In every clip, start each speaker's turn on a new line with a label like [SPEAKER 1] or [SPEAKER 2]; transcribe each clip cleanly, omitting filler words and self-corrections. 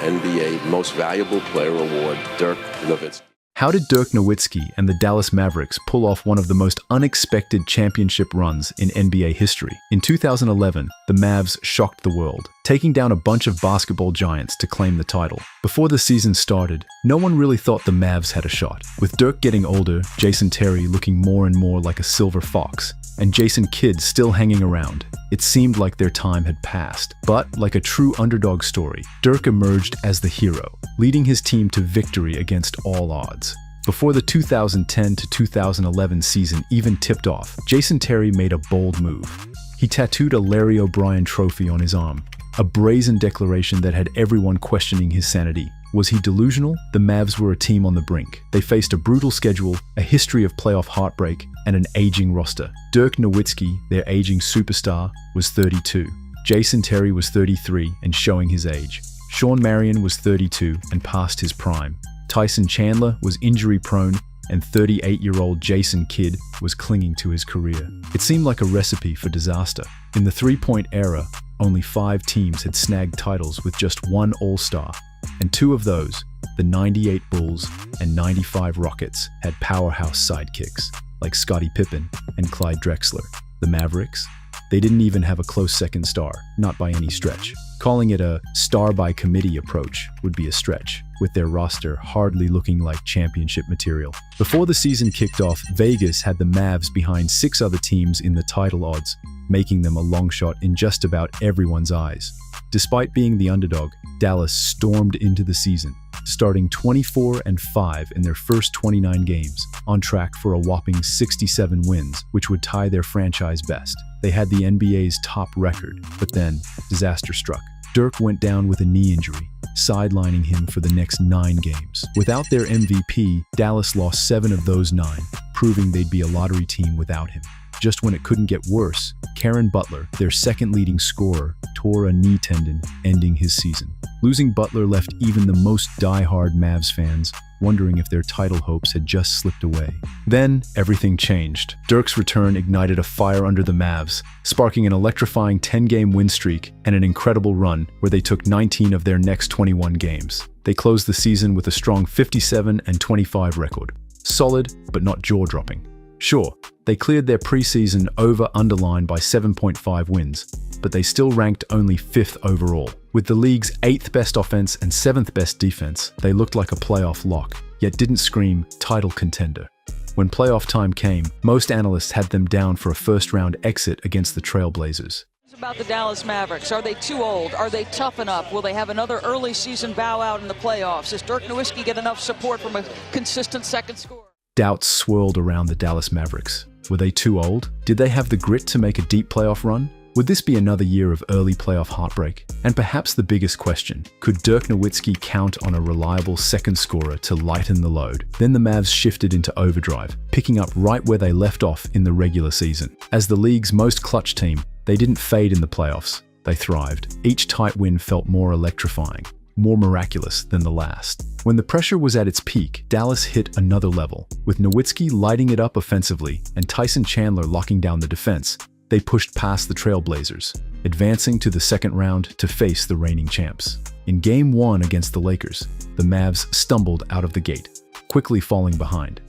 [SPEAKER 1] NBA Most Valuable Player Award, Dirk Nowitzki.
[SPEAKER 2] How did Dirk Nowitzki and the Dallas Mavericks pull off one of the most unexpected championship runs in NBA history? In 2011, the Mavs shocked the world, taking down a bunch of basketball giants to claim the title. Before the season started, no one really thought the Mavs had a shot. With Dirk getting older, Jason Terry looking more and more like a silver fox, and Jason Kidd still hanging around, it seemed like their time had passed. But, like a true underdog story, Dirk emerged as the hero, leading his team to victory against all odds. Before the 2010 to 2011 season even tipped off, Jason Terry made a bold move. He tattooed a Larry O'Brien trophy on his arm, a brazen declaration that had everyone questioning his sanity. Was he delusional? The Mavs were a team on the brink. They faced a brutal schedule, a history of playoff heartbreak, and an aging roster. Dirk Nowitzki, their aging superstar, was 32. Jason Terry was 33 and showing his age. Shawn Marion was 32 and past his prime. Tyson Chandler was injury-prone, and 38-year-old Jason Kidd was clinging to his career. It seemed like a recipe for disaster. In the three-point era, only 5 teams had snagged titles with just one All-Star, and 2 of those, the 98 Bulls and 95 Rockets, had powerhouse sidekicks, like Scottie Pippen and Clyde Drexler. The Mavericks? They didn't even have a close second star, not by any stretch. Calling it a star-by-committee approach would be a stretch, with their roster hardly looking like championship material. Before the season kicked off, Vegas had the Mavs behind 6 other teams in the title odds, making them a long shot in just about everyone's eyes. Despite being the underdog, Dallas stormed into the season, starting 24-5 in their first 29 games, on track for a whopping 67 wins, which would tie their franchise best. They had the NBA's top record, but then disaster struck. Dirk went down with a knee injury, sidelining him for the next 9 games. Without their MVP, Dallas lost 7 of those 9, proving they'd be a lottery team without him. Just when it couldn't get worse, Caron Butler, their second leading scorer, tore a knee tendon, ending his season. Losing Butler left even the most die-hard Mavs fans wondering if their title hopes had just slipped away. Then, everything changed. Dirk's return ignited a fire under the Mavs, sparking an electrifying 10-game win streak and an incredible run where they took 19 of their next 21 games. They closed the season with a strong 57-25 record. Solid, but not jaw-dropping. Sure, they cleared their preseason over-under line by 7.5 wins, but they still ranked only 5th overall. With the league's 8th best offense and 7th best defense, they looked like a playoff lock, yet didn't scream title contender. When playoff time came, most analysts had them down for a first-round exit against the Trailblazers.
[SPEAKER 3] About the Dallas Mavericks, are they too old? Are they tough enough? Will they have another early season bow out in the playoffs? Does Dirk Nowitzki get enough support from a consistent second scorer?
[SPEAKER 2] Doubts swirled around the Dallas Mavericks. Were they too old? Did they have the grit to make a deep playoff run? Would this be another year of early playoff heartbreak? And perhaps the biggest question, could Dirk Nowitzki count on a reliable second scorer to lighten the load? Then the Mavs shifted into overdrive, picking up right where they left off in the regular season. As the league's most clutch team, they didn't fade in the playoffs. They thrived. Each tight win felt more electrifying, more miraculous than the last. When the pressure was at its peak, Dallas hit another level. With Nowitzki lighting it up offensively and Tyson Chandler locking down the defense, they pushed past the Trailblazers, advancing to the second round to face the reigning champs. In Game 1 against the Lakers, the Mavs stumbled out of the gate, quickly falling behind.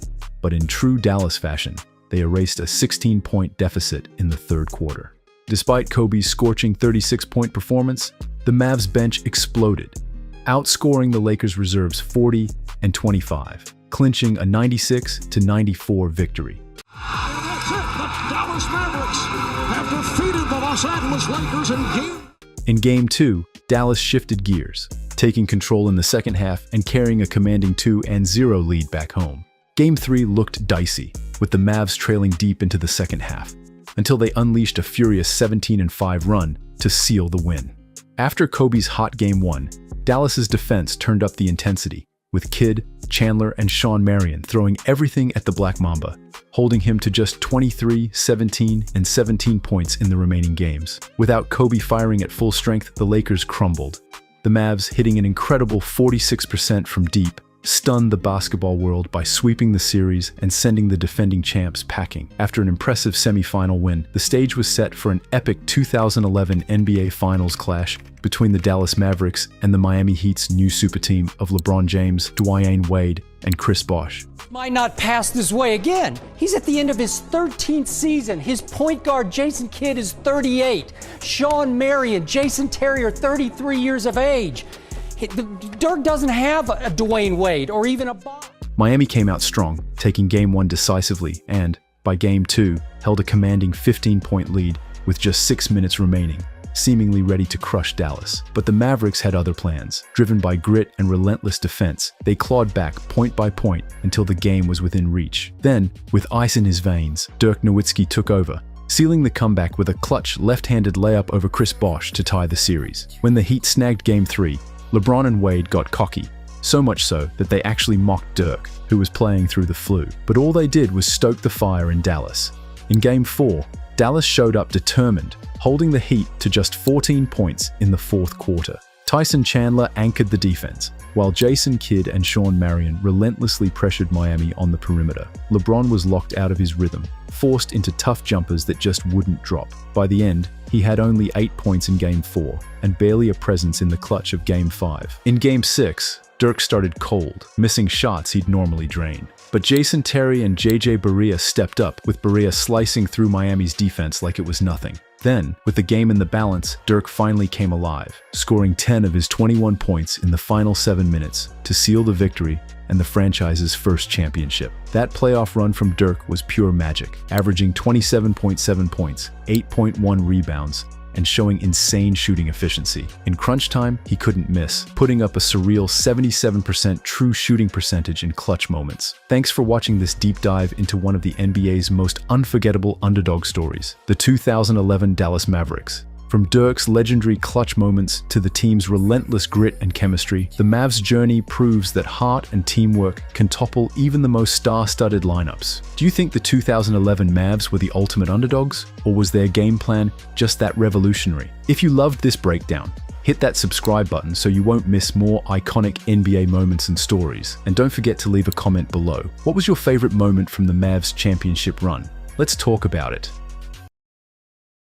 [SPEAKER 2] But in true Dallas fashion, they erased a 16-point deficit in the third quarter. Despite Kobe's scorching 36-point performance, the Mavs bench exploded, outscoring the Lakers' reserves 40-25, clinching a 96-94 victory.
[SPEAKER 4] That's it. The Dallas Mavericks have defeated the Los Angeles Lakers
[SPEAKER 2] in Game 2, Dallas shifted gears, taking control in the second half and carrying a commanding 2-0 lead back home. Game 3 looked dicey, with the Mavs trailing deep into the second half, until they unleashed a furious 17-5 run to seal the win. After Kobe's hot Game 1, Dallas's defense turned up the intensity, with Kidd, Chandler, and Shawn Marion throwing everything at the Black Mamba, holding him to just 23, 17, and 17 points in the remaining games. Without Kobe firing at full strength, the Lakers crumbled. The Mavs hitting an incredible 46% from deep stunned the basketball world by sweeping the series and sending the defending champs packing. After an impressive semi-final win, the stage was set for an epic 2011 NBA Finals clash between the Dallas Mavericks and the Miami Heat's new super team of LeBron James, Dwyane Wade, and Chris Bosh.
[SPEAKER 5] Might not pass this way again. He's at the end of his 13th season. His point guard, Jason Kidd, is 38. Sean Marion, Jason Terry are 33 years of age. Dirk doesn't have a Dwyane Wade or even a Bosh.
[SPEAKER 2] Miami came out strong, taking Game 1 decisively and, by Game 2, held a commanding 15-point lead with just 6 minutes remaining, seemingly ready to crush Dallas. But the Mavericks had other plans. Driven by grit and relentless defense, they clawed back point by point until the game was within reach. Then, with ice in his veins, Dirk Nowitzki took over, sealing the comeback with a clutch left-handed layup over Chris Bosh to tie the series. When the Heat snagged Game 3, LeBron and Wade got cocky, so much so that they actually mocked Dirk, who was playing through the flu. But all they did was stoke the fire in Dallas. In Game 4, Dallas showed up determined, holding the Heat to just 14 points in the fourth quarter. Tyson Chandler anchored the defense, while Jason Kidd and Sean Marion relentlessly pressured Miami on the perimeter. LeBron was locked out of his rhythm, forced into tough jumpers that just wouldn't drop. By the end, he had only 8 points in Game 4 and barely a presence in the clutch of Game 5. In Game 6, Dirk started cold, missing shots he'd normally drain. But Jason Terry and JJ Barea stepped up, with Barea slicing through Miami's defense like it was nothing. Then, with the game in the balance, Dirk finally came alive, scoring 10 of his 21 points in the final 7 minutes to seal the victory and the franchise's first championship. That playoff run from Dirk was pure magic, averaging 27.7 points, 8.1 rebounds, and showing insane shooting efficiency. In crunch time, he couldn't miss, putting up a surreal 77% true shooting percentage in clutch moments. Thanks for watching this deep dive into one of the NBA's most unforgettable underdog stories, the 2011 Dallas Mavericks. From Dirk's legendary clutch moments to the team's relentless grit and chemistry, the Mavs' journey proves that heart and teamwork can topple even the most star-studded lineups. Do you think the 2011 Mavs were the ultimate underdogs, or was their game plan just that revolutionary? If you loved this breakdown, hit that subscribe button so you won't miss more iconic NBA moments and stories. And don't forget to leave a comment below. What was your favorite moment from the Mavs championship run? Let's talk about it.